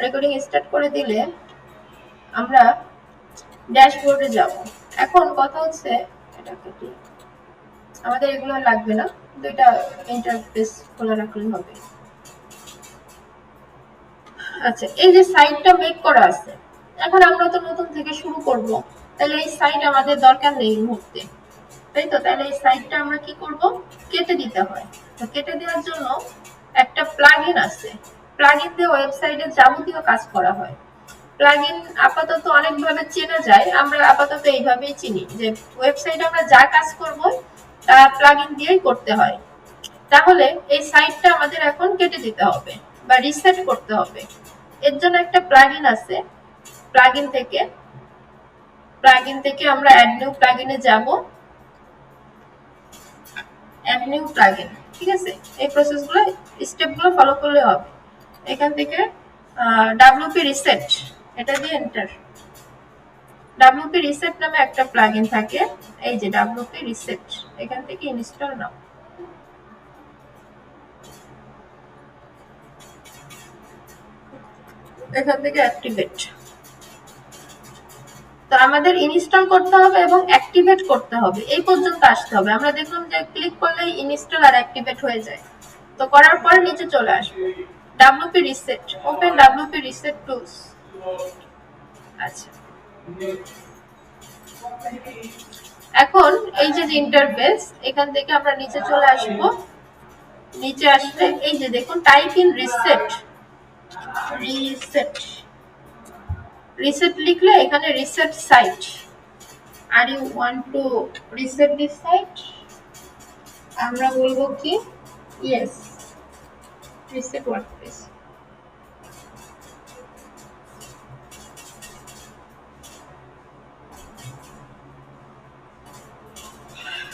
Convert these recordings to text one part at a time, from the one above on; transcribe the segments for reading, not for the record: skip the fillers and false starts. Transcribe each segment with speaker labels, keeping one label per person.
Speaker 1: Recording start করে দিলে আমরা ড্যাশবোর্ডে যাব। এখন কথা হচ্ছে এটা কি আমাদের এগুলো লাগবে না, দুইটা ইন্টারফেস খোলা রাখলে হবে। আচ্ছা, এই যে সাইটটা মেক করা আছে, এখন আমরা তো নতুন থেকে শুরু করব, তাহলে এই সাইট আমাদের দরকার নেই এই মুহূর্তে, তাই তো? তাহলে এই সাইটটা আমরা কি করব, কেটে দিতে হয়। তো কেটে দেওয়ার জন্য একটা প্লাগইন আছে, প্লাগইন দিয়ে ওয়েবসাইটে যাবতীয় কাজ করা হয়। প্লাগইন আপাতত অনেকভাবে চেনা যায়, আমরা আপাতত এইভাবেই চিনি যে ওয়েবসাইটে আমরা যা কাজ করব তা প্লাগইন দিয়েই করতে হয়। তাহলে এই সাইটটা আমাদের এখন কেটে দিতে হবে বা রিসেট করতে হবে। এর জন্য একটা প্লাগইন আছে, প্লাগইন থেকে আমরা অ্যাড নিউ প্লাগইনে যাব। অ্যাড নিউ প্লাগইন, ঠিক আছে? এই প্রসেসগুলো স্টেপগুলো ফলো করলে হবে। এখান থেকে ডাব্লিউপি রিসেট এটা দিয়ে এন্টার। ডাব্লিউপি রিসেট নামে একটা প্লাগইন থাকে, এই যে ডাব্লিউপি রিসেট, এখান থেকে ইনস্টল নাও। এখান থেকে অ্যাক্টিভেট। তো আমাদের ইনস্টল করতে হবে এবং অ্যাক্টিভেট করতে হবে, এই পর্যন্ত আসতে হবে। আমরা দেখলাম যে ক্লিক করলেই ইনস্টল আর অ্যাক্টিভেট হয়ে যায়। তো করার পর নিচে চলে আসবো, WP reset, open WP reset tools. আচ্ছা, এখন এই যে ইন্টারফেস, এখান থেকে আমরা নিচে চলে আসবো। নিচে আসলে এই যে দেখুন type in reset, reset reset লিখলে এখানে reset site. Are you want to reset this site, আমরা বলবো কি ইয়েস, রিসেট ওয়ার্ডপ্রেস।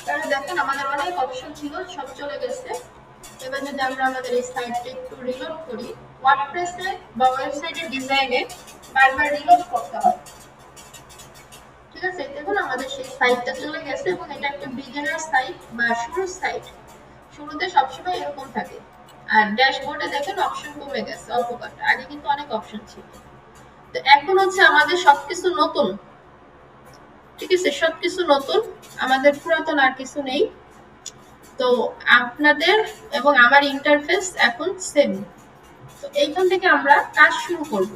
Speaker 1: তাহলে দেখেন আমাদের অনেক অপশন ছিল, সব চলে গেছে। এবার যদি আমরা আমাদের এই সাইটটা একটু রিলোড করি, ওয়ার্ডপ্রেসে বা ওয়েবসাইটের ডিজাইনে বারবার রিলোড করতে হয়, ঠিক আছে? দেখুন আমাদের সেই সাইটটা চলে গেছে এবং এটা একটা বিগিনার সাইট বা শুরুর সাইট। শুরুতে সবসময় এরকম থাকে। আর ড্যাশবোর্ডে দেখেন অপশন কমে গেছে অল্প কটা, আগে কিন্তু অনেক অপশন ছিল। তো এখন হচ্ছে আমাদের সবকিছু নতুন, ঠিক আছে? সবকিছু নতুন, আমাদের পুরাতন আর কিছু নেই। তো আপনাদের এবং আমার ইন্টারফেস এখন সেম। তো এইখান থেকে আমরা কাজ শুরু করব।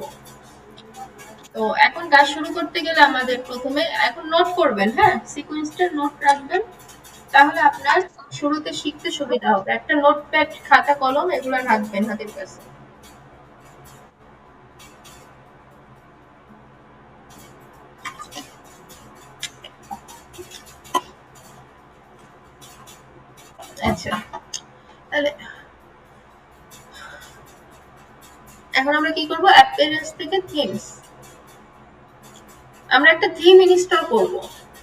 Speaker 1: তো এখন কাজ শুরু করতে গেলে আমাদের প্রথমে এখন নোট করবেন, হ্যাঁ, সিকোয়েন্সটা নোট রাখবেন, তাহলে আপনার শুরুতে শিখতে সুবিধা হবে। একটা নোটপ্যাড, খাতা, কলম এগুলো রাখবেন হাতের কাছে। আচ্ছা, তাহলে এখন আমরা কি করব, অ্যাপিয়ারেন্স থেকে থিমস, আমরা একটা থিম ইনস্টল করব।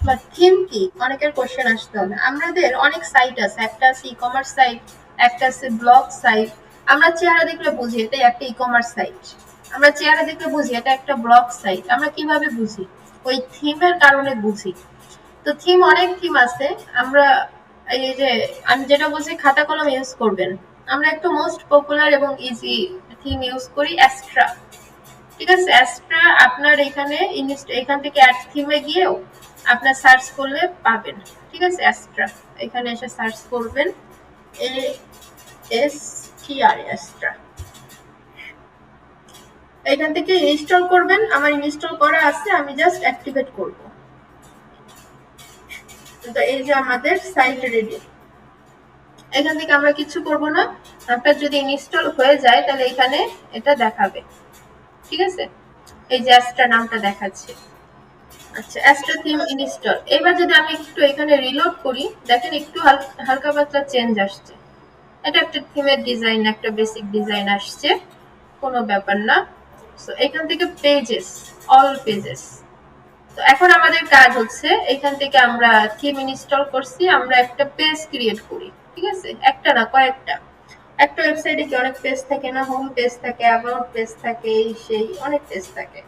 Speaker 1: বা থিম কি, অনেকের কোশ্চেন আসতে হবে। আমাদের অনেক সাইট আছে, একটা আছে ই কমার্স সাইট, একটা আছে ব্লগ সাইট। আমরা চেহারা দেখলে বুঝি এটা একটা ই কমার্স সাইট, আমরা চেহারা দেখলে বুঝি এটা একটা ব্লগ সাইট। আমরা কিভাবে বুঝি, ওই থিমের কারণে বুঝি। তো থিম, অনেক থিম আছে। আমরা এই যে আমি যেটা বলছি খাতা কলম ইউজ করবেন, আমরা একটু মোস্ট পপুলার এবং ইজি থিম ইউজ করি, অ্যাস্ট্রা, ঠিক আছে? অ্যাস্ট্রা আপনার এখানে এখান থেকে অ্যাড থিমে গিয়েও আপনার সার্চ করলে পাবেন, ঠিক আছে? অ্যাস্ট্রা, এখানে এসে সার্চ করবেন ASTRA, অ্যাস্ট্রা। এখান থেকে ইনস্টল করবেন, আমার ইনস্টল করা আছে, আমি জাস্ট অ্যাক্টিভেট করব। তো এই যে আমাদের সাইট রেডি। এখান থেকে আমরা কিছু করব না, আপনার যদি ইনস্টল হয়ে যায় তাহলে এখানে এটা দেখাবে, ঠিক আছে? এই যে অ্যাস্ট্রা নামটা দেখাচ্ছে। আচ্ছা, অ্যাস্ট্রা থিম ইনস্টল। এবার যদি আমি একটু এখানে রিলোড করি, দেখেন একটু হালকা পাতলা চেঞ্জ আসছে। এটা একটা থিমের ডিজাইন, একটা বেসিক ডিজাইন আসছে, কোনো ব্যাপার না। সো এখান থেকে পেজেস, অল পেজেস। তো এখন আমাদের কাজ হচ্ছে এখান থেকে আমরা থিম ইনস্টল করছি, আমরা একটা পেজ ক্রিয়েট করি, ঠিক আছে? একটা না, কয়েকটা। একটা ওয়েবসাইটে কি অনেক পেজ থাকে না? হোম পেজ থাকে, অ্যাবাউট পেজ থাকে, এই সেই অনেক পেজ থাকে।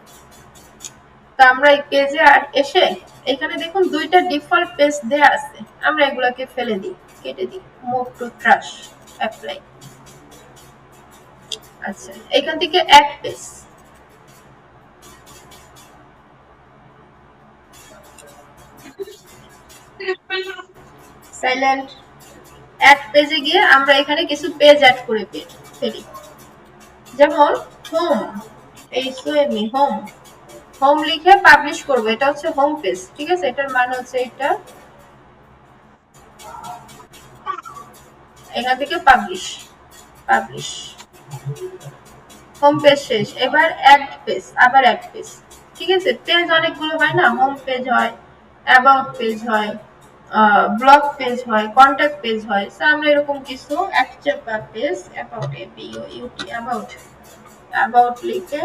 Speaker 1: তো আমরা এই পেজে এসে এখানে দেখুন দুইটা ডিফল্ট পেজ দেয়া আছে, আমরা এগুলাকে ফেলে দিই, কেটে দিই, মুভ টু ট্রাশ, অ্যাপ্লাই। আচ্ছা, এখান থেকে অ্যাড পেজ, সাইলেন্ট। অ্যাড পেজে গিয়ে আমরা এখানে কিছু পেজ অ্যাড করে ফেলি, যেমন হোম, এই সোয়েমি হোম, হোম লিখে পাবলিশ করব। এটা হচ্ছে হোম পেজ, ঠিক আছে? এটার মানে হচ্ছে এটা, এখান থেকে পাবলিশ, পাবলিশ, হোম পেজ শেষ। এবার অ্যাড পেজ, আবার অ্যাড পেজ, ঠিক আছে? পেজ অনেকগুলো হয় না, হোম পেজ হয়, অ্যাবাউট পেজ হয়, ব্লগ পেজ হয়, কন্টাক্ট পেজ হয়। সো আমরা এরকম কিছু একটা page, about, ABOUT, about, about লিখে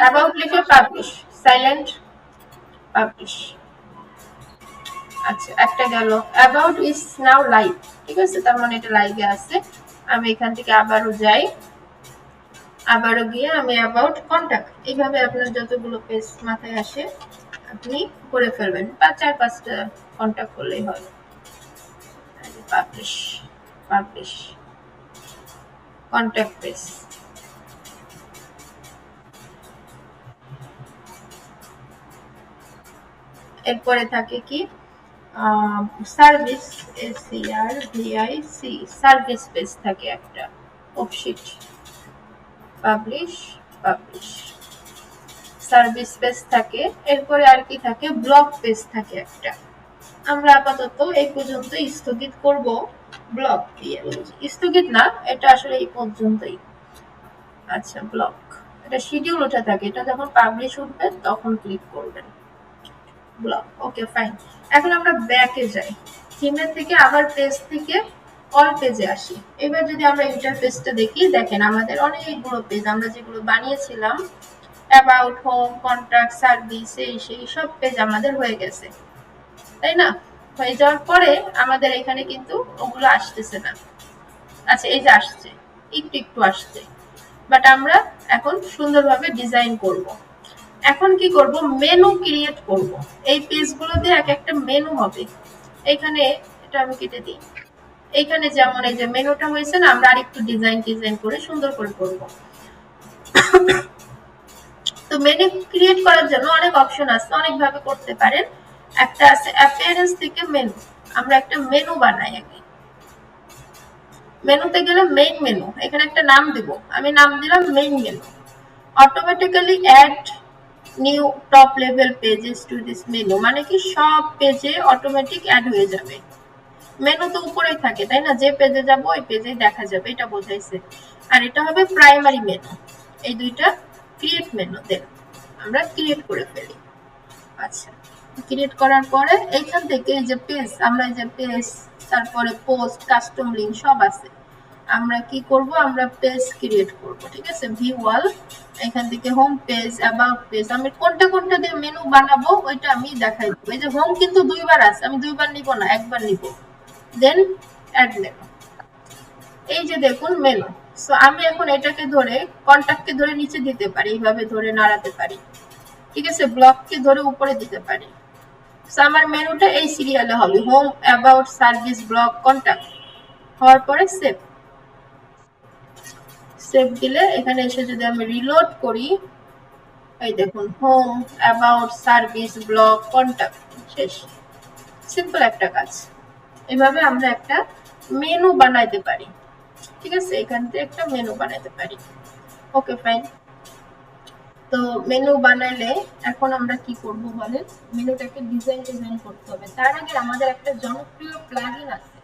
Speaker 1: অ্যাবাউট লিখে পাবলিশ, সাইলেন্ট, পাবলিশ। আচ্ছা, একটা গেল। অ্যাবাউট ইজ নাও লাইভ, ঠিক আছে? তার মানে এটা লাইভে আছে। আমি এখান থেকে আবারও যাই, আবারও গিয়ে আমি অ্যাবাউট কন্টাক্ট, এইভাবে আপনার যতগুলো পেজ মাথায় আসে আপনি করে ফেলবেন, বা 4-5টা কন্টাক্ট করলেই হয়। Publish, publish, contact page. এরপরে থাকে কি সার্ভিস, SERVIC, সার্ভিস পেজ থাকে একটা, অপশিট, পাবলিশ, পাবলিশ, সার্ভিস পেজ থাকে। এরপরে আর কি থাকে, ব্লগ পেজ থাকে একটা। আমরা আপাতত এই পর্যন্ত স্থগিত করব, ব্লগ দিয়ে, স্থগিত না, এটা আসলে এই পর্যন্তই। আচ্ছা, ব্লগ, এটা শিডিউল ওঠা থাকে, এটা যখন পাবলিশ উঠবে তখন ক্লিক করবেন, ব্লগ। ওকে, ফাইন। এখন আমরা ব্যাকে যাই, থিমের থেকে আবার পেজ থেকে অল পেজে আসি। এবার যদি আমরা ইন্টারফেসটা দেখি, দেখেন আমাদের অনেকগুলো পেজ আমরা যেগুলো বানিয়েছিলাম, অ্যাবাউট, হোম, কন্টাক্ট, সার্ভিস, এই সেই সব পেজ আমাদের হয়ে গেছে, তাই না? হয়ে যাওয়ার পরে আমাদের এখানে কিন্তু ওগুলো আসতেছে না। আচ্ছা, এই যে আসছে, একটু একটু আসছে, বাট আমরা এখন সুন্দরভাবে ডিজাইন করব। এখন কি করব, মেনু ক্রিয়েট করব। এই পেজগুলোতে এক একটা মেনু হবে। এখানে এটা আমি কেটে দিই। এখানে যেমন এই যে মেনুটা হয়েছে না, আমরা আরেকটু ডিজাইন করে সুন্দর করে করব। তো মেনু ক্রিয়েট করার জন্য অনেক অপশন আছে, অনেক ভাবে করতে পারেন। একটা আছে অ্যাপিয়ারেন্স থেকে মেনু, আমরা একটা মেনু বানাই আগে। মেনুতে গেলে মেইন মেনু, এখানে একটা নাম দেব, আমি নাম দিলাম main menu. Automatically add new top level pages to this menu, মানে কি সব পেজে অটোমেটিক অ্যাড হয়ে যাবে। মেনু তো উপরেই থাকে, তাই না? যে পেজে যাব ওই পেজে দেখা যাবে, এটা বোঝাইছে। আর এটা হবে প্রাইমারি মেনু, এই দুইটা ক্রিয়েট মেনু। দেন আমরা ক্রিয়েট করে ফেলি। আচ্ছা, ক্রিয়েট করার পরে এইখান থেকে এই যে পেজ, আমরা এই যে পেজ, তারপরে পোস্ট, কাস্টম লিংক সব আছে। আমরা কি করব, আমরা পেজ ক্রিয়েট করব, ঠিক আছে? ভিউ অল, এখান থেকে হোম পেজ, অ্যাবাউট পেজ, আমি কোনটা কোনটা দিয়ে মেনু বানাবো ওইটা আমি দেখাই দেবো। এই যে হোম কিন্তু দুইবার আছে, আমি দুইবার নিব না, একবার নিব। দেন অ্যাড মেনু, এই যে দেখুন মেনু। সো আমি এখন এটাকে ধরে, কন্টাক্টকে ধরে নিচে দিতে পারি, এইভাবে ধরে নাড়াতে পারি, ঠিক আছে? ব্লককে ধরে উপরে দিতে পারি। সো আমার মেনুটা এই সিরিয়ালে হবে, home, about, service, block, contact. হওয়ার পরে সেভ, সেভ দিলে এখানে এসে যদি আমি রিলোড করি, এই দেখুন home, about, service, blog, contact, শেষ। সিম্পল একটা কাজ। এভাবে আমরা একটা মেনু বানাইতে পারি, ঠিক আছে? এখান থেকে একটা মেনু বানাইতে পারি। ওকে, ফাইন। তো মেনু বানাইলে এখন আমরা কি করব বলেন, মেনুটাকে ডিজাইন করতে হবে। তার আগে আমাদের একটা জনপ্রিয় প্লাগইন আছে,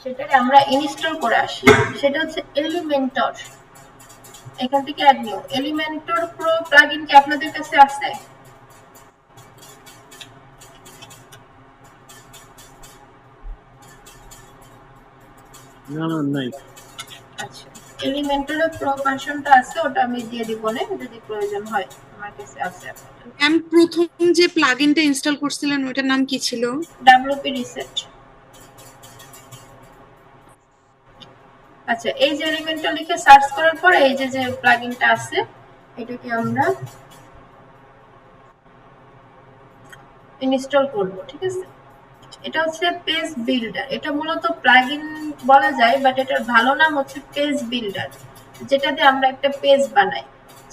Speaker 1: সেটাকে আমরা ইনস্টল করে আসি। সেটা হচ্ছে এলিমেন্টর। এখান থেকে add new Elementor pro plugin কি আপনাদের কাছে আছে?
Speaker 2: না না নাই।
Speaker 1: আচ্ছা, এলিমেন্টর প্রো ভার্সনটা আছে, ওটা আমি দিয়ে দিব না, যদি প্রয়োজন হয়। আমার কাছে আছে।
Speaker 3: ম্যাম, প্রথম যে প্লাগইনটা ইনস্টল করছিলেন ওটার নাম কি ছিল?
Speaker 1: WP reset. আচ্ছা, এই যে এলিমেন্টর লিখে সার্চ করার পরে এই যে যে প্লাগইনটা আছে, এটাকে আমরা ইনস্টল করব, ঠিক আছে? এটা হচ্ছে পেজ বিল্ডার। এটা মূলত প্লাগইন বলা যায়, বাট এটার ভালো নাম হচ্ছে পেজ বিল্ডার। যেটা দিয়ে আমরা একটা পেজ বানাই।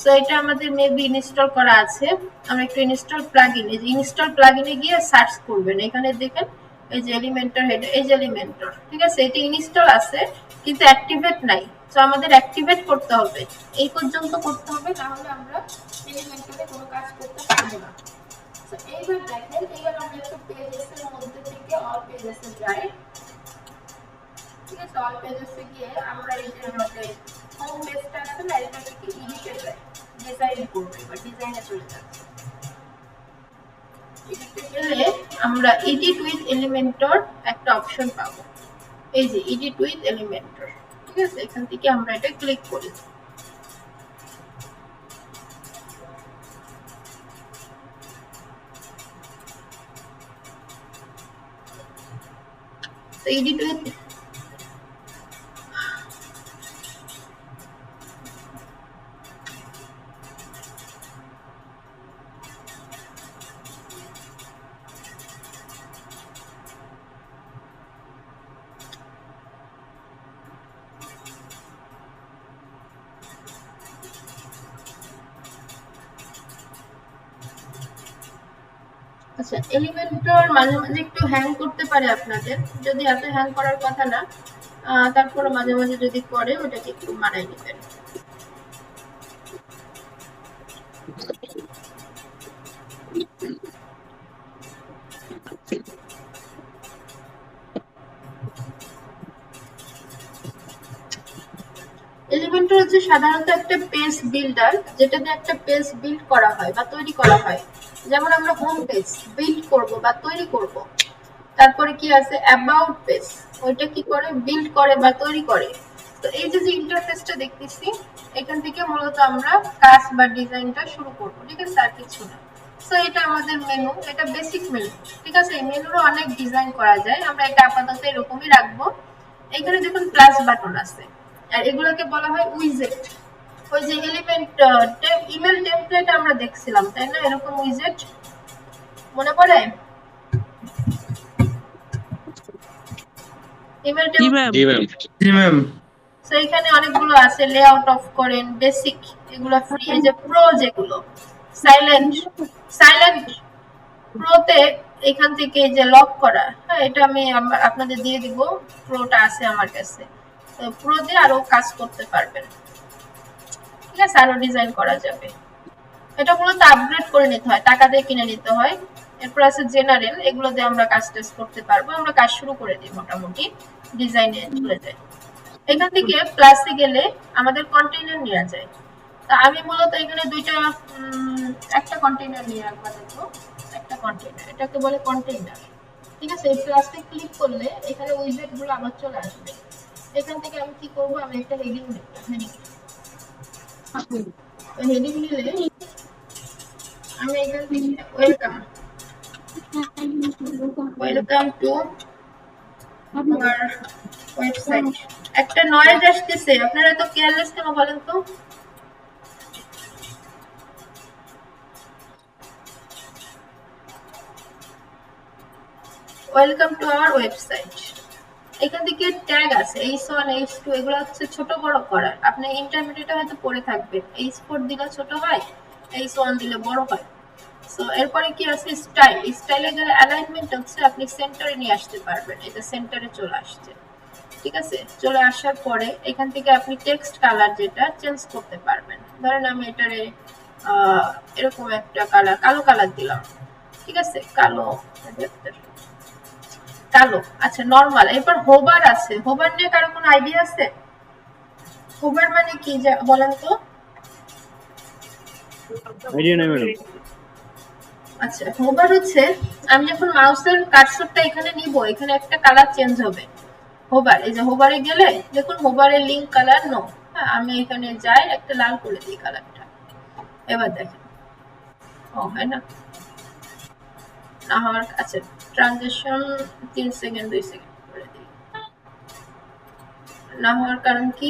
Speaker 1: সো এটা আমাদের মেবি ইনস্টল করা আছে। আমরা একটু ইনস্টল প্লাগইন, এই যে ইনস্টল প্লাগইনে গিয়ে সার্চ করবেন। এখানে দেখেন এই যে এলিমেন্টর হেডার, এই যে এলিমেন্টর, ঠিক আছে, এটা ইনস্টল আছে কিন্তু অ্যাক্টিভেট নাই। সো আমাদের অ্যাক্টিভেট করতে হবে, এই পর্যন্ত করতে হবে, তাহলে আমরা এলিমেন্টরে কোনো কাজ করতে পারবো না। সো এইবার দেখেন, এইবার আমরা একটু পেজেসের মধ্যে থেকে অল পেজেসে যাই। ঠিক আছে, অল পেজেসে গিয়ে আমরা এই যে আমাদের হোম পেজটা আছে না, এটা থেকে এডিটে যাই, ডিজাইন করব। এবার ডিজাইনে চলে যাচ্ছি। এডিটে গেলে আমরা এডিট উইথ এলিমেন্টর একটা অপশন পাবো, এই যে এডিট উইথ এলিমেন্টর। ঠিক আছে, এখান থেকে আমরা এটা ক্লিক করি। তো এডিট উইথ আচ্ছা, এলিমেন্টর মাঝে মাঝে একটু হ্যাং করতে পারে আপনাদের, যদি এত হ্যাং করার কথা না, তারপরে মাঝে মাঝে যদি করে ওটাকে একটু মানাই নেবেন। এলিমেন্টর হচ্ছে সাধারণত একটা পেজ বিল্ডার, যেটা দিয়ে একটা পেজ বিল্ড করা হয় বা তৈরি করা হয়। যেমন আমরা হোম পেজ বিল্ড করব বা তৈরি করব, তারপরে কি আছে অ্যাবাউট পেজ, ওইটা কি করে বিল্ড করে বা তৈরি করে। তো এই যে ইন্টারফেসটা দেখতেছি, এখান থেকে মূলত আমরা কাজ বা ডিজাইনটা শুরু করব। ঠিক আছে, আর কিছু না। সো এটা আমাদের মেনু, এটা বেসিক মেনু। ঠিক আছে, এই মেনুরও অনেক ডিজাইন করা যায়, আমরা এটা আপাতত এরকমই রাখবো। এখানে দেখুন প্লাস বাটন আছে, আর এগুলোকে বলা হয় উইজেট। ওই যে এলিমেন্ট ইমেল টেমপ্লেট আমরা দেখছিলাম, তাই না, এরকম উইজেট মনে পড়ে? ইমেল
Speaker 2: জি ম্যাম। জি ম্যাম।
Speaker 4: জি ম্যাম।
Speaker 1: সো এখানে অনেকগুলো আছে, লেআউট অফ করেন, বেসিক, এগুলো ফ্রি। এই যে প্রো, যেগুলো সাইলেন্ট, সাইলেন্ট প্রোতে এখান থেকে যে লক করা, হ্যাঁ, এটা আমি আপনাদের দিয়ে দিব। প্রোটা আছে আমার কাছে, তো প্রো দিয়ে আরো কাজ করতে পারবেন। ঠিক আছে, আরো ডিজাইন করা যাবে। এটা মূলত আপগ্রেড করে নিতে হয়, টাকা দিয়ে কিনে নিতে হয়। এরপর আছে জেনারেল, এগুলো দিয়ে আমরা কাজ টেস্ট করতে পারবো। আমরা কাজ শুরু করে দিই, মোটামুটি ডিজাইনে চলে যাই। এখান থেকে প্লাসে গেলে আমাদের কন্টেইনার নেওয়া যায়। তা আমি মূলত এখানে দুইটা, একটা কন্টেইনার নিয়ে রাখবো। দেখো, একটা কন্টেইনার, এটাকে বলে কন্টেইনার। ঠিক আছে, এই প্লাসে ক্লিক করলে এখানে উইজেট গুলো আবার চলে আসবে। এখান থেকে আমি কি করব, আমি একটা হেডিং দেব। হেডিং দিলে আমি এখান থেকে ওয়েলকাম, ওয়েলকাম টু আমার ওয়েবসাইট। একটা নয়েজ আসতেছে, আপনারা তো কেয়ারলেস কেন বলেন তো? Welcome to our website. এখান থেকে ট্যাগ আছে H1 H2, এগুলো হচ্ছে ছোট বড় করার। আপনি ইন্টারমিডিয়েটে হয়তো পড়ে থাকবেন, H4 দিলে ছোট হয়, H1 দিলে বড় হয়। সো এরপরে কি আছে স্টাইল, স্টাইলে গেলে অ্যালাইনমেন্ট হচ্ছে আপনি সেন্টারে নিয়ে আসতে পারবেন। এটা সেন্টারে চলে আসছে। ঠিক আছে, চলে আসার পরে এখান থেকে আপনি টেক্সট কালার যেটা চেঞ্জ করতে পারবেন। ধরেন আমি এটারে এরকম একটা কালার, কালো কালার দিলাম। ঠিক আছে, কালো, কালো, আচ্ছা নরমাল। এরপর হোভার আছে, হোভার নিয়ে কারো কোনো আইডিয়া আছে? হোভার মানে কি বলেন তো?
Speaker 2: আইডিয়া নাই ম্যাডাম।
Speaker 1: আচ্ছা, হোভার হচ্ছে আমি যখন মাউসের কার্সরটা এখানে নিব, এখানে একটা কালার চেঞ্জ হবে। হোভার, এই যে হোভারে গেলে দেখুন হোভারের লিঙ্ক কালার নো। হ্যাঁ, আমি এখানে যাই, একটা লাল করে দিই কালারটা। এবার দেখেন, ও হয় না, না হওয়ার, আচ্ছা ট্রানজিশন 3 সেকেন্ড 2 সেকেন্ড করে দিই। না হওয়ার কারণ কি?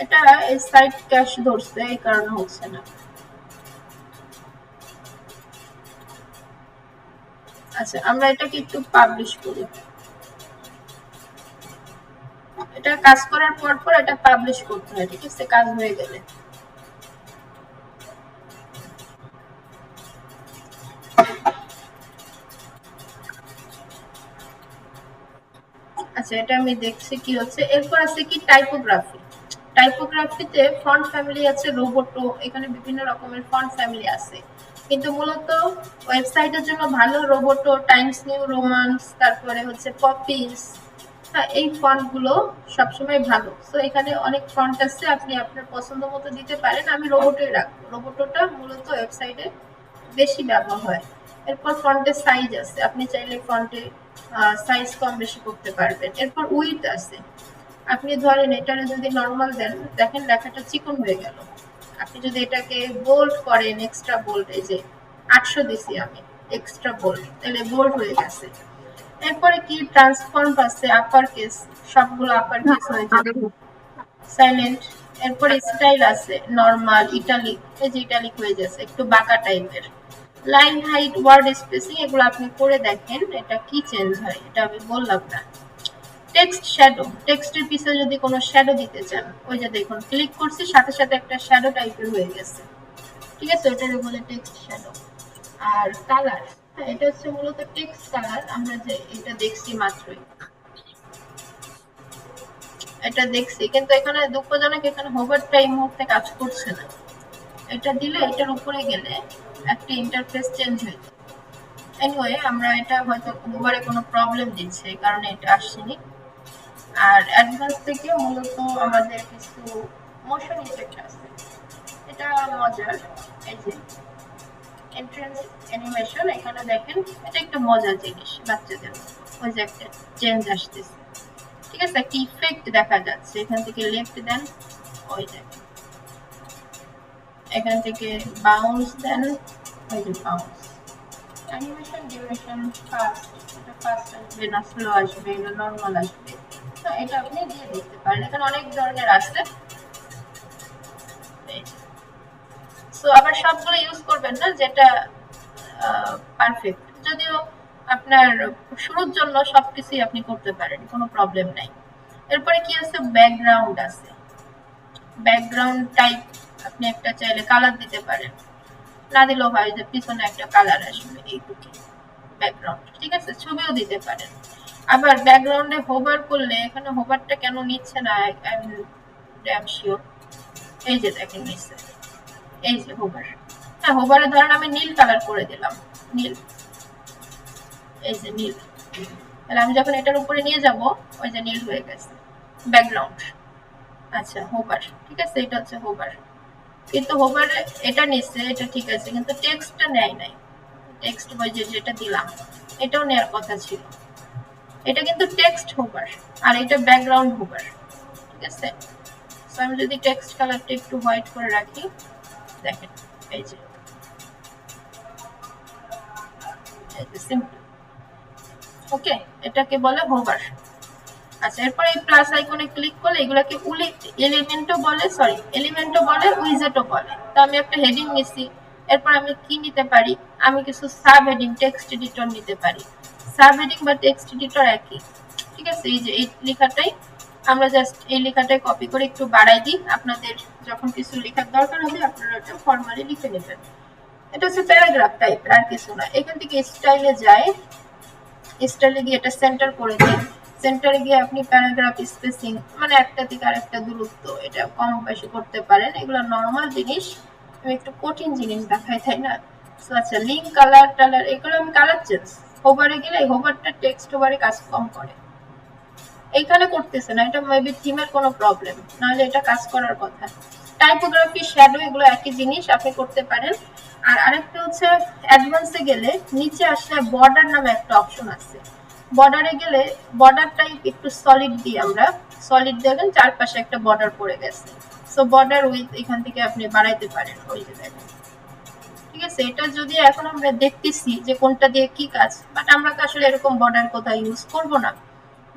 Speaker 1: এটা এই সাইট ক্যাশ ধরছে, এই কারণে হচ্ছে না। আচ্ছা, আমরা এটাকে একটু পাবলিশ করি। এটা কাজ করার পর পর এটা পাবলিশ করতে হয়, ঠিক আছে, কাজ হয়ে গেলে। আচ্ছা, এটা আমি দেখছি কি হচ্ছে। এরপর আছে কি টাইপোগ্রাফি। টাইপোগ্রাফিতে ফন্ট ফ্যামিলি আছে, রোবোটো, এখানে বিভিন্ন রকমের ফন্ট ফ্যামিলি আছে, কিন্তু মূলত ওয়েবসাইটের জন্য ভালো রোবোটো, টাইমস নিউ রোমান্স, তারপরে হচ্ছে পপিস। হ্যাঁ, এই ফন্ট গুলো সবসময় ভালো। তো এখানে অনেক ফন্ট আছে, আপনি আপনার পছন্দ মতো দিতে পারেন। আমি রোবোটোই রাখবো, রোবোটোটা মূলত ওয়েবসাইটে বেশি ব্যবহার হয়। এরপর ফন্টের সাইজ আছে, আপনি চাইলে ফন্টে সাইজ কম বেশি করতে পারবেন। এরপর উইডথ আছে, আপনি ধরেন এটারে যদি নরমাল দেন, দেখেন লেখাটা চিকন হয়ে গেল। আপনি যদি এটাকে বোল্ড করেন, এক্সট্রা বোল্ড, এই যে 800 দিছি আমি এক্সট্রা বোল্ড, তাহলে বোল্ড হয়ে গেছে। এরপরে কি ট্রান্সফর্ম আছে, আপার কেস, সবগুলো আপার কেস হয়ে যাবে, সাইলেন্ট। এরপরে স্টাইল আছে, নরমাল, ইটালিক, এই যে ইটালিক হয়ে যাচ্ছে, একটু বাঁকা টাইপের। লাইন হাইট, ওয়ার্ড স্পেসিং, এগুলো আপনি করে দেখেন এটা কি চেঞ্জ হয়, এটা আমি বললাম না। টেক্সট শ্যাডো, টেক্সটের পিছনে যদি কোনো শ্যাডো দিতে চান, ওই যে দেখুন ক্লিক করছি, সাথে সাথে একটা শ্যাডো টাইপের হয়ে গেছে, ঠিক আছে, ওটারে বলে টেক্সট শ্যাডো। আর কালার, হ্যাঁ, এটা হচ্ছে মূলত টেক্সট কালার। আমরা যে এটা দেখছি মাত্রই, এটা দেখছি, কিন্তু এখানে দুঃখজনক, এখানে হোভারটা এই মুহূর্তে কাজ করছে না। এটা দিলে এটার উপরে গেলে একটা ইন্টারফেস চেঞ্জ হয়ে যায়। এনিওয়ে, আমরা এটা হয়তো হোভারে কোনো প্রবলেম দিচ্ছে, এই কারণে এটা আসছেনি। আর অ্যাডভান্স থেকে মূলত আমাদের কিছু মোশন ইফেক্ট আছে, এটা মজার। এই যে এন্ট্রেন্স অ্যানিমেশন, এখানে দেখেন, এটা একটা মজার জিনিস বাচ্চাদের। ওই যে একটা চেঞ্জ আসতেছে, ঠিক আছে, একটা ইফেক্ট দেখা যাচ্ছে। এখান থেকে লেফট দেন, ওই দেখেন, এখান থেকে বাউন্স দেন, ওই যে বাউন্স। অ্যানিমেশন ডিউরেশন ফাস্ট, এটা ফাস্ট আসবে না স্লো আসবে, এটা নরমাল আসবে। তো এটা আপনি দিয়ে দেখতে পারেন, এখানে অনেক ধরনের আছে। সো আবার সবগুলো ইউজ করবেন না যেটা পারফেক্ট, যদিও আপনার শুরুর জন্য সবকিছুই আপনি করতে পারেন, কোনো প্রবলেম নাই। এরপরে কি আছে, ব্যাকগ্রাউন্ড আছে। ব্যাকগ্রাউন্ড টাইপ আপনি একটা চাইলে কালার দিতে পারেন, না দিলেও হয়, যে পিছনে একটা কালার আসবে, এইটুকু ব্যাকগ্রাউন্ড, ঠিক আছে, ছবিও দিতে পারেন। আবার ব্যাকগ্রাউন্ডে হোভার করলে, এখানে হোভারটা কেন নিচ্ছে না, আই এম ড্যাম শিওর। এই যে দেখেন নিচ্ছে, এই যে হোভার। হ্যাঁ, হোভারে ধরেন আমি নীল কালার করে দিলাম, নীল, এই যে নীল। তাহলে আমি যখন এটার উপরে নিয়ে যাব, ওই যে নীল হয়ে গেছে ব্যাকগ্রাউন্ড। আচ্ছা, হোভার, ঠিক আছে, এটা হচ্ছে হোভার। কিন্তু হোভার এটা নিচ্ছে, এটা ঠিক আছে, কিন্তু টেক্সটটা নেয় নাই। টেক্সট বই যেটা দিলাম, এটাও নেওয়ার কথা ছিল। এটা কিন্তু টেক্সট হোভার, আর এটা ব্যাকগ্রাউন্ড হোভার, ঠিক আছে। সো আমি যদি টেক্সট কালারটা একটু হোয়াইট করে রাখি, দেখেন, এই যে সিম্পল। ওকে, এটাকে বলে হোভার। আচ্ছা, এরপর এই প্লাস আইকনে ক্লিক করলে এগুলাকে এলিমেন্টও বলে, সরি, এলিমেন্টও বলে, উইজেটও বলে। তো আমি একটা হেডিং নিছি, এরপর আমি কি নিতে পারি, আমি কিছু সাব হেডিং, টেক্সট এডিটর নিতে পারি। সাব হেডিং বা টেক্সট এডিটর একই, ঠিক আছে। এই যে এই লেখাটাই আমরা জাস্ট এই লেখাটাই কপি করে একটু বাড়াই দিই, আপনাদের যখন কিছু লেখার দরকার হবে আপনারা এটা ফরমালি লিখে নেবেন। এটা হচ্ছে প্যারাগ্রাফ টাইপের, আর কিছু না। এখান থেকে স্টাইলে যায়, স্টাইলে গিয়ে এটা সেন্টার করে দিন। সেন্টারে গিয়ে আপনি প্যারাগ্রাফ স্পেসিং, মানে একটা থেকে আরেকটা দূরত্ব, এটা কম বেশি করতে পারেন। এগুলো নর্মাল জিনিস, আমি একটু কঠিন জিনিস দেখাই, তাই না। আচ্ছা, লিঙ্ক, কালার টালার, এগুলো আমি কালার চেঞ্জ। হোভারে গেলে হোভারটা টেক্সট হোভারে কাজ কম করে, এইখানে করতেছে না, এটা মেবি থিমের কোনো প্রবলেম, নাহলে এটা কাজ করার কথা। টাইপোগ্রাফি, শ্যাডো, এগুলো একই জিনিস, আপনি করতে পারেন। আর আরেকটা হচ্ছে অ্যাডভান্সে গেলে নিচে আসলে বর্ডার নামে একটা অপশন আছে। বর্ডারে গেলে বর্ডার টাইপ একটু সলিড দিই আমরা, সলিড দেখেন চারপাশে একটা বর্ডার পড়ে গেছে। সো বর্ডার উইথ এখান থেকে আপনি বাড়াইতে পারেন, ওই যে দেখেন, ঠিক আছে। এটা যদি এখন আমরা দেখতেছি যে কোনটা দিয়ে কি কাজ, বাট আমরা তো আসলে এরকম বর্ডার কোথাও ইউজ করব না।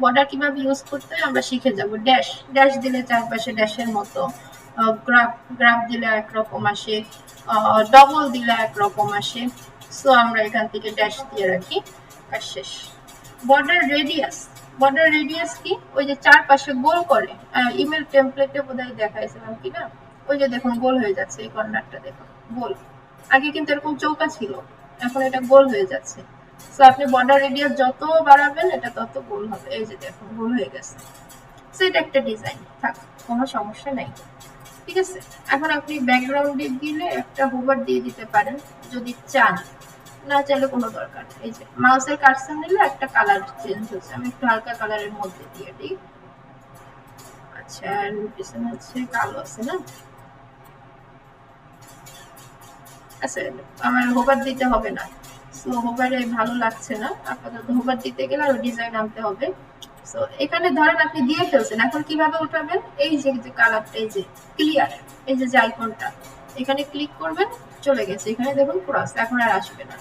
Speaker 1: বর্ডার কিভাবে ইউজ করতে হয় আমরা শিখে যাব। ড্যাশ ড্যাশ দিলে চারপাশে ড্যাশের মতো, গ্রাফ গ্রাফ দিলে একরকম আসে, ডবল দিলে একরকম আসে। সো আমরা এখান থেকে ড্যাশ দিয়ে রাখি, আর শেষ। বর্ডার রেডিয়াস, বর্ডার রেডিয়াস কি, ওই যে চারপাশে গোল করে, ইমেল টেমপ্লেটে বোধহয় দেখাইছিলাম কি না, ওই যে দেখুন গোল হয়ে যাচ্ছে, এই কর্নারটা দেখুন গোল। আগে কিন্তু এরকম চৌকা ছিল, এখন এটা গোল হয়ে যাচ্ছে। সো আপনি বর্ডার রেডিয়াস যত বাড়াবেন এটা তত গোল হবে, এই যে দেখুন গোল হয়ে গেছে। সো এটা একটা ডিজাইন থাক, কোনো সমস্যা নাই, ঠিক আছে। এখন আপনি ব্যাকগ্রাউন্ডে দিলে একটা হোভার দিয়ে দিতে পারেন যদি চান, না চাইলে কোনো দরকার। এই যে মাউসের কার্সর নিলে একটা কালার চেঞ্জ হচ্ছে, আমি একটু হালকা কালারের মধ্যে দিয়ে দিই। আচ্ছা, পিছনে হচ্ছে কালো আছে না, আচ্ছা আমার হোভার দিতে হবে না। সো হোভারে ভালো লাগছে না আপাতত, হোভার দিতে গেলে আরো ডিজাইন আনতে হবে। সো এখানে ধরেন আপনি দিয়ে ফেলছেন, এখন কিভাবে উঠাবেন, এই যে কালারটা, এই যে ক্লিয়ার, এই যে আইকনটা, এখানে ক্লিক করবেন, চলে গেছে, এখানে দেখুন ক্রস, এখন আর আসবে না।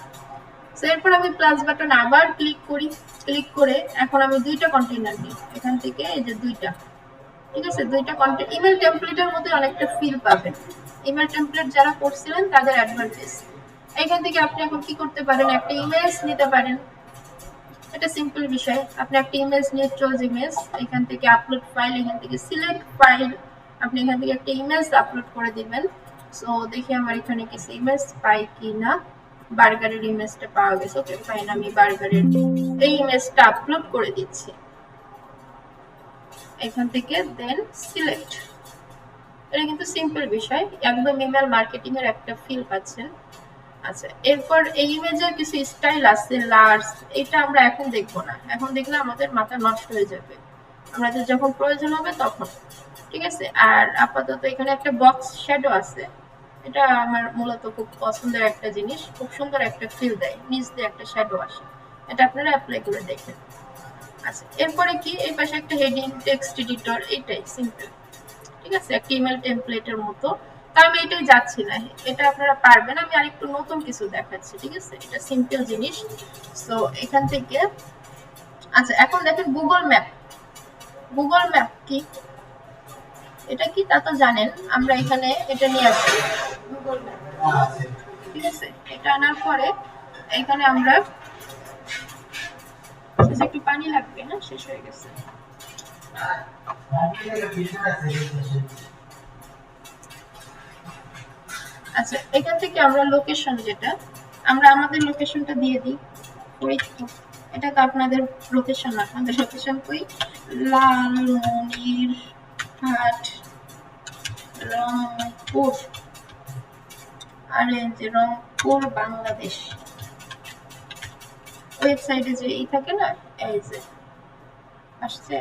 Speaker 1: সো এরপর আমি প্লাস বাটন আবার ক্লিক করি, ক্লিক করে এখন আমি দুইটা কন্টেইনার নিই এখান থেকে, এই যে দুইটা, ঠিক আছে, দুইটা কন্টেন্ট ইমেল টেমপ্লেটের মধ্যে অনেকটা ফিল পাবেন। ইমেল টেমপ্লেট যারা করছিলেন তাদের অ্যাডভান্টেজ। এখান থেকে আপনি এখন কি করতে পারেন, একটা ইমেজ নিতে পারেন, এটা সিম্পল বিষয়। আপনি একটা ইমেজ নিয়ে চোজ ইমেজ, এখান থেকে আপলোড ফাইল, এখান থেকে সিলেক্ট ফাইল, আপনি এখান থেকে একটা ইমেজ আপলোড করে দিবেন। সো দেখি আমার এখানে কিছু ইমেজ পাই কি না, বার্গারের ইমেজটা পাওয়া গেছে, ওকে ফাইন, আমি বার্গারের এই ইমেজটা আপলোড করে দিচ্ছি এখান থেকে, দেন সিলেক্ট। এটা কিন্তু সিম্পল বিষয়, একদম ইমেল মার্কেটিং এর একটা ফিল পাচ্ছেন। আচ্ছা, এরপর এই ইমেজের কিছু স্টাইল আছে, লার্জ, এটা আমরা এখন দেখবো না, এখন দেখলে আমাদের মাথা নষ্ট হয়ে যাবে, আমাদের যখন প্রয়োজন হবে তখন, ঠিক আছে। আর আপাতত এখানে একটা বক্স শ্যাডো আছে, এটা আমার মূলত খুব পছন্দের একটা জিনিস, খুব সুন্দর একটা ফিল দেয়, নিচ দিয়ে একটা শ্যাডো আসে, এটা আপনারা অ্যাপ্লাই করে দেখেন। আচ্ছা, এরপরে কি, এই পাশে একটা হেডিং, টেক্সট এডিটর, এইটাই সিম্পল, ঠিক আছে, একটা ইমেল টেমপ্লেটের মতো। তা আমি এটাই যাচ্ছি না, এটা আপনারা পারবেন, আমি আরেকটু নতুন কিছু দেখাচ্ছি, ঠিক আছে, এটা সিম্পল জিনিস। সো এখান থেকে, আচ্ছা এখন দেখেন গুগল ম্যাপ, গুগল ম্যাপ কি, এটা কি তা তো জানেন, আমরা এখানে এটা নিয়ে আসি গুগল ম্যাপ, ঠিক আছে। এটা আনার পরে এখানে আমরা, একটু পানি লাগবে, না শেষ হয়ে গেছে। আচ্ছা, এখান থেকে আমরা লোকেশন, যেটা আমরা আমাদের লোকেশনটা দিয়ে দিই, এটা তো আপনাদের লোকেশন না, আপনাদের লোকেশন কই, লালমনিরহাট, রংপুর, আরে যে রংপুর বাংলাদেশ, ওয়েবসাইটে যে এই থাকে না, এই যে আসছে,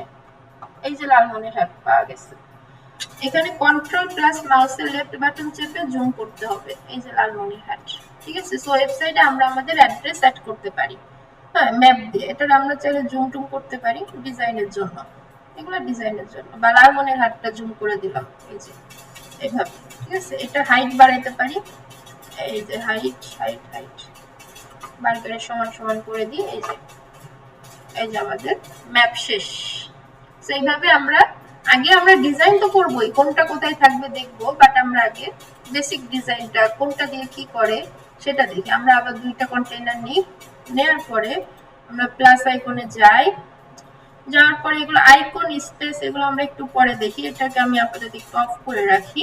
Speaker 1: এই যে লালমনিরহাট পাওয়া গেছে। এখানে কন্ট্রোল প্লাস মাউসের লেফট বাটন চেপে জুম করতে হবে, এই যে লালমনিরহাট, ঠিক আছে। সো ওয়েবসাইটে আমরা আমাদের অ্যাড্রেস সেট করতে পারি, হ্যাঁ ম্যাপ দিয়ে, এটা আমরা চাইলে জুম টুম করতে পারি ডিজাইনের জন্য, এগুলো ডিজাইনের জন্য, বা লালমনিরহাটটা জুম করে দিলাম, এই যে এইভাবে, ঠিক আছে। এটা হাইট বাড়াইতে পারি, এই যে হাইট হাইট হাইট বার্গারের সমান সমান করে দিই, এই যে আমাদের ম্যাপ শেষ। সেইভাবে আমরা আগে আমরা ডিজাইন তো করবোই, কোনটা কোথায় থাকবে দেখবো, বাট আমরা আগে বেসিক ডিজাইনটা কোনটা দিয়ে কি করে সেটা দেখি। আমরা আবার দুইটা কন্টেইনার নিই, নেওয়ার পরে আমরা প্লাস আইকনে যাই, যাওয়ার পরে এগুলো আইকন স্পেস এগুলো আমরা একটু পরে দেখি, এটাকে আমি আপাতত একটু অফ করে রাখি।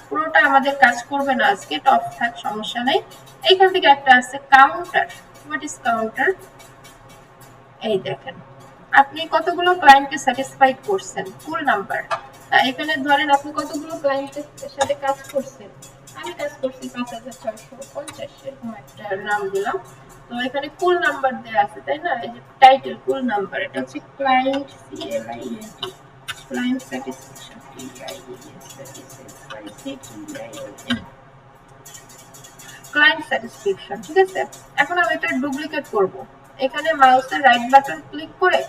Speaker 1: পুরোটা আমাদের কাজ করবে না আজকে, অফ থাক, সমস্যা নাই। এইখান থেকে একটা আছে কাউন্টার, হোয়াট ইজ কাউন্টার, এই দেখেন আপনি কতগুলো ক্লায়েন্টকে স্যাটিসফাইড করছেন, ফুল নাম্বার। এখানে ধরেন আপনি কতগুলো ক্লায়েন্টের সাথে কাজ করছেন, আমি কাজ করছি 5650, এরকম একটা নাম দিলাম। তো এখানে ফুল নাম্বার দেওয়া আছে, তাই না, এই যে টাইটেল ফুল নাম্বার, এটা হচ্ছে client CLIENT, client satisfaction, client satisfaction, ঠিক আছে। এখন আমি এটা ডুপ্লিকেট করব, এখানে মাউসের রাইট বাটন ক্লিক করে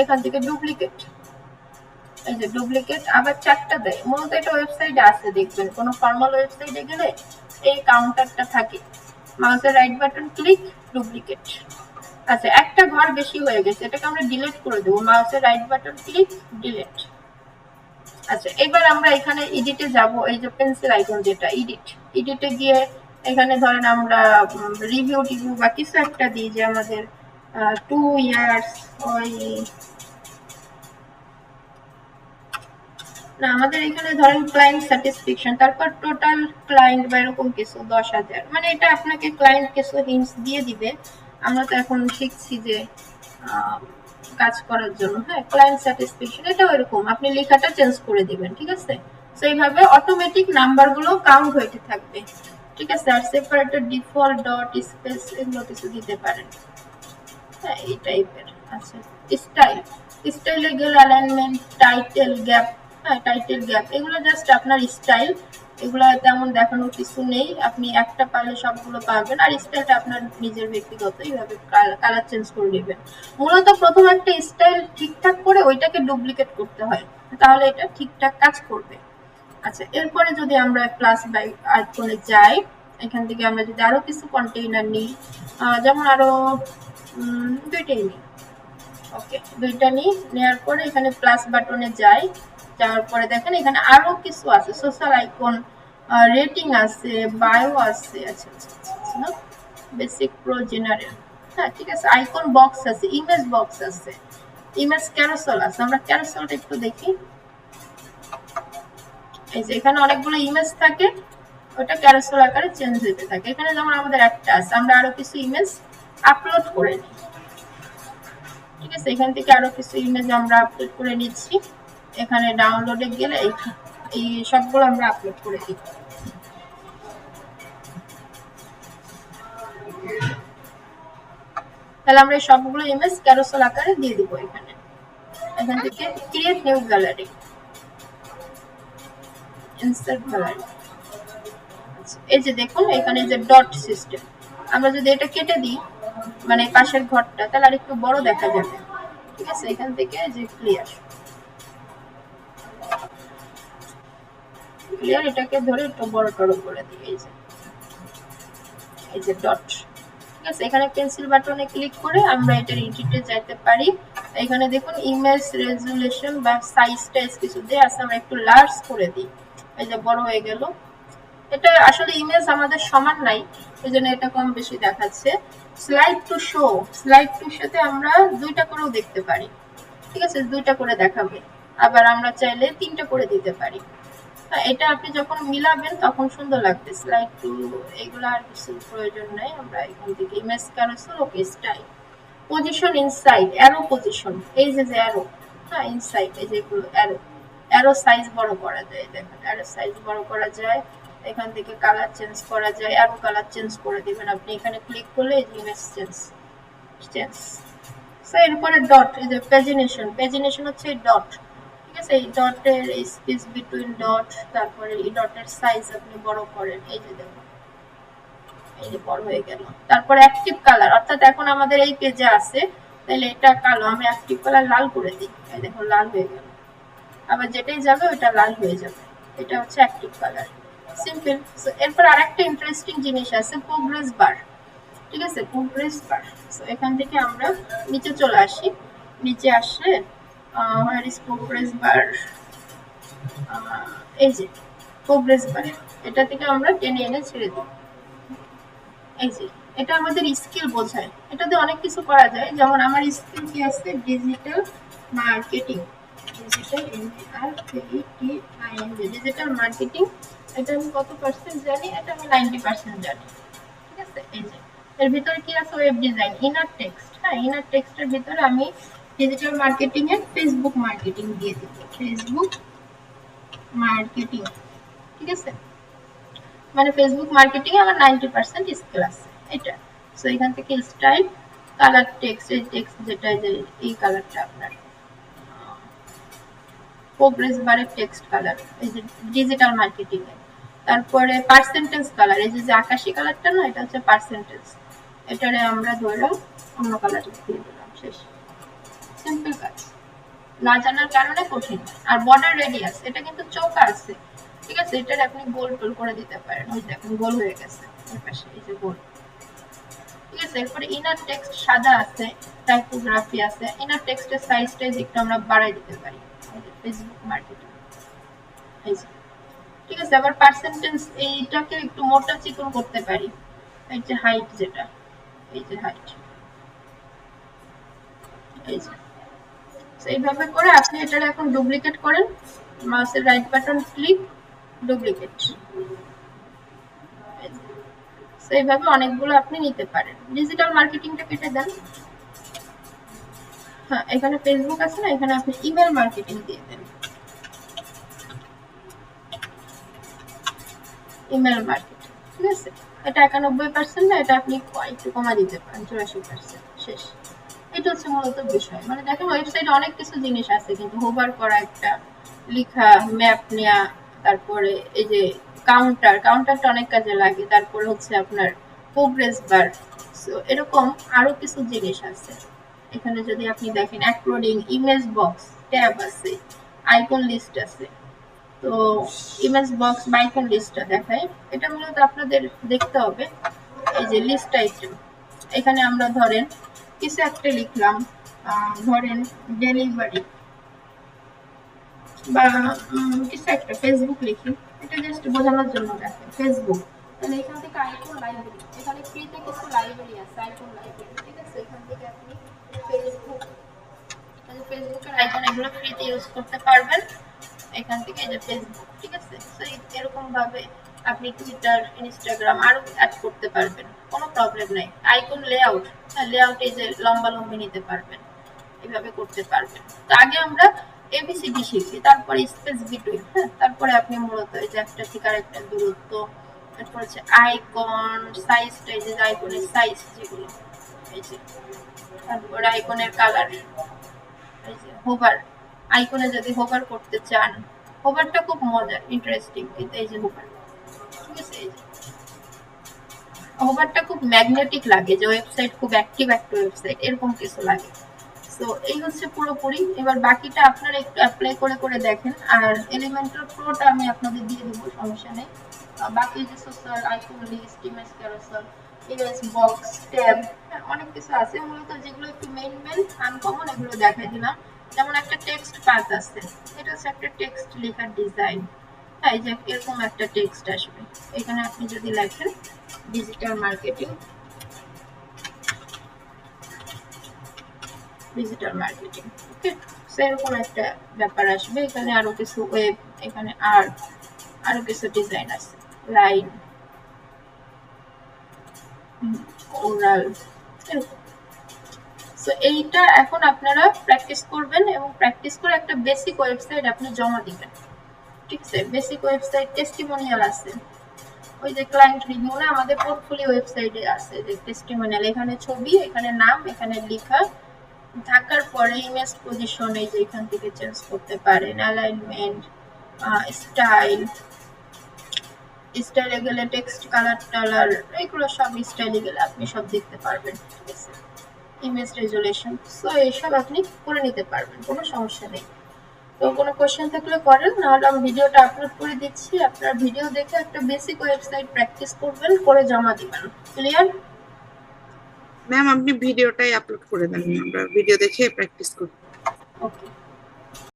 Speaker 1: এখান থেকে ডুপ্লিকেট, এই যে ডুপ্লিকেট, আবার চারটা দেয়, মূলত এটা ওয়েবসাইটে আছে, দেখবেন কোনো ফর্মাল ওয়েবসাইটে গেলে এই কাউন্টারটা থাকে, মাউসের রাইট বাটন ক্লিক, ডুপ্লিকেট। আচ্ছা, একটা ঘর বেশি হয়ে গেছে, এটাকে আমরা ডিলিট করে দেবো, মাউসের রাইট বাটন ক্লিক, ডিলিট। আচ্ছা, এবার আমরা এখানে এডিটে যাব, এই যে পেন্সিল আইকন যেটা এডিটে গিয়ে এখানে ধরেন আমরা রিভিউ টিভিউ বা কিছু একটা দিই যে আমাদের 2 ইয়ার্স ওই না, আমাদের এখানে ধরেন ক্লায়েন্ট স্যাটিসফ্যাকশন, তারপর টোটাল ক্লায়েন্ট বা এরকম কিছু 10,000, মানে এটা আপনাকে ক্লায়েন্ট কিছু হিন্টস দিয়ে দিবে। আমরা তো এখন শিখছি যে কাজ করার জন্য, হ্যাঁ, ক্লায়েন্ট স্যাটিসফ্যাকশন এটা এরকম আপনি লেখাটা চেঞ্জ করে দিবেন, ঠিক আছে। সো এইভাবে অটোমেটিক নাম্বারগুলো কাউন্ট হইতে থাকবে, ঠিক আছে। আর সেপারেটর ডিফল্ট ডট স্পেস এগুলো কিছু দিতে পারেন, হ্যাঁ, এই টাইপের। আচ্ছা, স্টাইলে গেলে অ্যালাইনমেন্ট, টাইটেল গ্যাপ, হ্যাঁ, টাইটেল গ্যাপ এগুলো জাস্ট আপনার স্টাইল, এগুলো তেমন দেখানোর কিছু নেই, আপনি একটা পারলে সবগুলো পাবেন। আর স্টাইলটা আপনার নিজের ব্যক্তিগত, এইভাবে কালার চেঞ্জ করে নেবেন। মূলত প্রথম একটা স্টাইল ঠিকঠাক করে ওইটাকে ডুপ্লিকেট করতে হয়, তাহলে এটা ঠিকঠাক কাজ করবে। আচ্ছা, এরপরে যদি আমরা প্লাস বাই আইকনে যাই, এখান থেকে আমরা যদি আরো কিছু কন্টেইনার নিই, যেমন আরো দুইটাই নিই, ওকে, দুইটা নিই, নেওয়ার পরে এখানে প্লাস বাটনে যাই, যাওয়ার পরে দেখেন এখানে আরো কিছু আছে, সোশ্যাল আইকন, রেটিং আছে, বায়ো আছে, আচ্ছা আচ্ছা, বেসিক প্রো জেনারেল, হ্যাঁ, ঠিক আছে, আইকন বক্স আছে, ইমেজ বক্স আছে, ইমেজ ক্যারোসেল আছে। আমরা ক্যারোসেলটা একটু দেখি, এই যে এখানে অনেকগুলো ইমেজ থাকে, ওটা ক্যারোসেল আকারে চেঞ্জ হতে থাকে। এখানে যেমন আমাদের একটা আছে, আমরা আরো কিছু ইমেজ আপলোড করে নিই, ঠিক আছে, এখান থেকে আরো কিছু ইমেজ আমরা আপলোড করে নিচ্ছি। এখানে ডাউনলোডে গেলে এই সবগুলো আমরা আপলোড করে দিই। তাহলে আমরা সবগুলো ইমেজ ক্যারোসেল আকারে দিয়ে দিব এখানে। এখান থেকে create new gallery, insert gallery, এই যে দেখুন এখানে যে ডট সিস্টেম, আমরা যদি এটা কেটে দিই মানে পাশের ঘরটা, তাহলে আর একটু বড় দেখা যাবে, ঠিক আছে। এখান থেকে যে ক্লিয়ার, এটাকে ধরে একটু বড় টড়ো করে দিই, এই যে ডট, ঠিক আছে। এখানে পেন্সিল বাটনে ক্লিক করে আমরা এটার এডিটে যেতে পারি। এখানে দেখুন ইমেজ রেজুলেশন বা সাইজ টাইজ কিছু দিয়ে আছে, আমরা একটু লার্জ করে দিই, এই যে বড় হয়ে গেল। এটা আসলে ইমেজ আমাদের সমান নাই, এই জন্য এটা কম বেশি দেখাচ্ছে। Slide to show, slide two শোতে আমরা দুইটা করেও দেখতে পারি, ঠিক আছে, দুইটা করে দেখাবে। আবার আমরা চাইলে তিনটা করে দিতে পারি, এটা আপনি যখন মিলাবেন তখন সুন্দর লাগবে। স্লাইড টু এগুলো আর কিছু প্রয়োজন নাই, আমরা এখান থেকে image carousel, okay, style, position inside, arrow position, এই যে অ্যারো, হ্যাঁ, ইনসাইড, এই যেগুলো অ্যারো, অ্যারো সাইজ বড় করা যায়, দেখেন অ্যারো সাইজ বড় করা যায়। এখান থেকে কালার চেঞ্জ করা যায়, অ্যারো কালার চেঞ্জ করে দিবেন আপনি, এখানে ক্লিক করলে ইমেজ চেঞ্জ। সো এরপরে ডট, এই যে পেজিনেশন হচ্ছে ডট, ঠিক আছে, এই ডটের স্পেস বিটুইন ডট, তারপরে এই ডটের সাইজ আপনি বড় করেন, এই যে দেখুন এই যে বড় হয়ে গেল। তারপর অ্যাক্টিভ কালার, অর্থাৎ এখন আমাদের এই পেজে আছে, তাহলে এটা কালো, আমি অ্যাক্টিভ কালার লাল করে দিই, এই দেখুন লাল হয়ে গেল। আবার যেটাই যাবে ওটা লাল হয়ে যাবে, এটা হচ্ছে অ্যাক্টিভ কালার, সিম্পল। সো এরপর আরেকটা ইন্টারেস্টিং জিনিস আছে, প্রোগ্রেস বার, ঠিক আছে, প্রোগ্রেস বার। সো এখান থেকে আমরা নিচে চলে আসি, নিচে আসলে where is progress bar, এই যে প্রোগ্রেস বার, এটা থেকে আমরা টেনে এনে ছেড়ে দিই, এই যে এটা আমাদের স্কিল বোঝায়। এটাতে অনেক কিছু করা যায়, যেমন আমার স্কিল কি আছে, ডিজিটাল মার্কেটিং, ডিজিটাল মার্কেটিং, এটা আমি কত পার্সেন্ট জানি, এটা আমি 90% জানি, ঠিক আছে। এই যে এর ভিতরে কি আছে, ওয়েব ডিজাইন, ইনার টেক্সট, হ্যাঁ, ইনার টেক্সটের ভিতরে আমি ডিজিটাল মার্কেটিং এর ফেসবুক মার্কেটিং দিয়ে দিব, ফেসবুক মার্কেটিং, ঠিক আছে, মানে ফেসবুক মার্কেটিং এ আমার 90% স্কিল আছে এটা। সো এখান থেকে স্টাইল, কালার টেক্সট, এই টেক্সট যেটা, এই কালারটা আপনার প্রোগ্রেস বারের টেক্সট কালার, এই যে ডিজিটাল মার্কেটিং এ। তারপরে পার্সেন্টেজ কালার, এই যে আকাশি কালারটা না, এটা হচ্ছে পার্সেন্টেজ, এটারে আমরা ধরলাম অন্য কালার দিয়ে দিলাম, শেষ, সিম্পল কাজ, না জানার কারণে কঠিন। আর বর্ডার রেডিয়াস, এটা কিন্তু চৌকা আছে, ঠিক আছে, এটার আপনি গোল টোল করে দিতে পারেন, ওই দেখুন গোল হয়ে গেছে এই পাশে, এই যে গোল, ঠিক আছে। এরপরে ইনার টেক্সট সাদা আছে, টাইপোগ্রাফি আছে, ইনার টেক্সটের সাইজটা একটু আমরা বাড়াই দিতে পারি, ফেসবুক মার্কেটিং। ঠিক আছে, আবার পার্সেন্টেজ এইটাকে একটু মোটা চিকন করতে পারি, এই যে হাইট, যেটা এই যে হাইট, এই যে এইভাবে করে আপনি এটা এখন ডুপ্লিকেট করেন, মাউসের রাইট বাটন ক্লিক, ডুপ্লিকেট। এইভাবে অনেকগুলো আপনি নিতে পারেন। ডিজিটাল মার্কেটিংটা কেটে দেন। হ্যাঁ, এখানে ফেসবুক আছে না, এখানে আপনি ইমেল মার্কেটিং দিয়ে দেন, ইমেল মার্কেটিং। ঠিক আছে, এটা 91% না, এটা আপনি একটু কমা দিতে পারেন, 84%। শেষ। এটা হচ্ছে মূলত বিষয়। মানে দেখেন ওয়েবসাইটে অনেক কিছু জিনিস আছে, কিন্তু হোভার করা একটা, লেখা, ম্যাপ নেওয়া, তারপরে এই যে কাউন্টারটা অনেক কাজে লাগে, তারপরে হচ্ছে আপনার প্রোগ্রেস বার, সো এরকম আরো কিছু জিনিস আছে। এখানে যদি আপনি দেখেন আপলোডিং, ইমেজ বক্স, ট্যাব আছে, আইকন লিস্ট আছে। তো ইমেজ বক্স বা আইকন লিস্টটা দেখায়, এটা মূলত আপনাদের দেখতে হবে। এই যে লিস্ট আইটেম, এখানে আমরা ধরেন কিছু একটা লিখলাম, ধরেন ডেলিভারি বা কিছু একটা, ফেসবুক লিখি, এটা জাস্ট বোঝানোর জন্য দেখেন ফেসবুক। তাহলে এখান থেকে আইকন লাইব্রেরি, এখানে ফ্রিতে কিছু লাইব্রেরি আছে, আইকন লাইব্রেরি। ঠিক আছে, এখান থেকে আপনি ফেসবুকের আইকন এগুলো ফ্রিতে ইউজ করতে পারবেন এখান থেকে, এই যে ফেসবুক। ঠিক আছে, তো এরকম ভাবে আপনি টুইটার, ইনস্টাগ্রাম আরো অ্যাড করতে পারবেন, কোনো প্রবলেম নাই। আইকন লেআউট, লেআউট এই যে লম্বা লম্বি নিতে পারবেন, এভাবে করতে পারবেন। তো আগে আমরা এবিসিডি শিখি, তারপরে স্পেস বিটুইন। হ্যাঁ, তারপরে আপনি মূলত এই যে একটা থেকে আরেকটা দূরত্ব, তারপর হচ্ছে আইকন সাইজটা, এই যে আইকনের সাইজ যেগুলো, এই যে তারপরে আইকনের কালার, এই যে হোভার, আইকনে যদি হোভার করতে চান, হোভারটা খুব মজার, ইন্টারেস্টিং। কিন্তু এই যে হোভার, ঠিক আছে, এই যে হোভারটা খুব ম্যাগনেটিক লাগে, যে ওয়েবসাইট খুব অ্যাক্টিভ একটা ওয়েবসাইট, এরকম কিছু লাগে। তো এই হচ্ছে পুরোপুরি। এবার বাকিটা আপনারা একটু অ্যাপ্লাই করে করে দেখেন। আর এলিমেন্টর প্রোটা আমি আপনাদের দিয়ে দেবো, সমস্যা নেই। বাকি যে social, icon list, image carousel, image box, tab, অনেক কিছু আছে। মূলত যেগুলো একটু মেইন আনকমন, এগুলো দেখাই দিলাম। যেমন একটা টেক্সট পাথ আছে, এটা হচ্ছে একটা টেক্সট লেখার ডিজাইন। হ্যাঁ, এই যে এরকম একটা টেক্সট আসবে, এখানে আপনি যদি লেখেন ডিজিটাল মার্কেটিং, ডিজিটাল মার্কেটিং, ওকে, সেরকম একটা ব্যাপার আসবে। এখানে আরো কিছু ওয়েব, এখানে আরো কিছু ডিজাইন আছে, লাইন, ওরাল, এরকম। সো এইটা এখন আপনারা প্র্যাকটিস করবেন, এবং প্র্যাকটিস করে একটা বেসিক ওয়েবসাইট আপনি জমা দিবেন। ঠিক আছে, বেসিক ওয়েবসাইট টেস্টিমোনিয়াল আছে, ওই যে ক্লায়েন্ট রিভিউ না, আমাদের পোর্টফোলিও ওয়েবসাইটে আছে যে টেস্টিমোনিয়াল, এখানে ছবি, এখানে নাম, এখানে লেখা থাকার পরে ইমেজ পজিশন, এই যে এখান থেকে চেঞ্জ করতে পারেন, অ্যালাইনমেন্ট, স্টাইলে গেলে টেক্সট কালার এগুলো সব স্টাইলে গেলে আপনি সব দেখতে পারবেন। ঠিক আছে, ইমেজ রেজুলেশন, সো এইসব আপনি করে নিতে পারবেন, কোনো সমস্যা নেই। তো কোনো কোশ্চেন থাকলে করেন, নাহলে আমি ভিডিওটা আপলোড করে দিচ্ছি, আপনার ভিডিও দেখে একটা বেসিক ওয়েবসাইট প্র্যাকটিস করবেন, করে জমা দিবেন। ক্লিয়ার?
Speaker 3: ম্যাম আপনি ভিডিওটাই আপলোড করে দেন, আমরা ভিডিও দেখে প্র্যাকটিস করব।
Speaker 1: ওকে।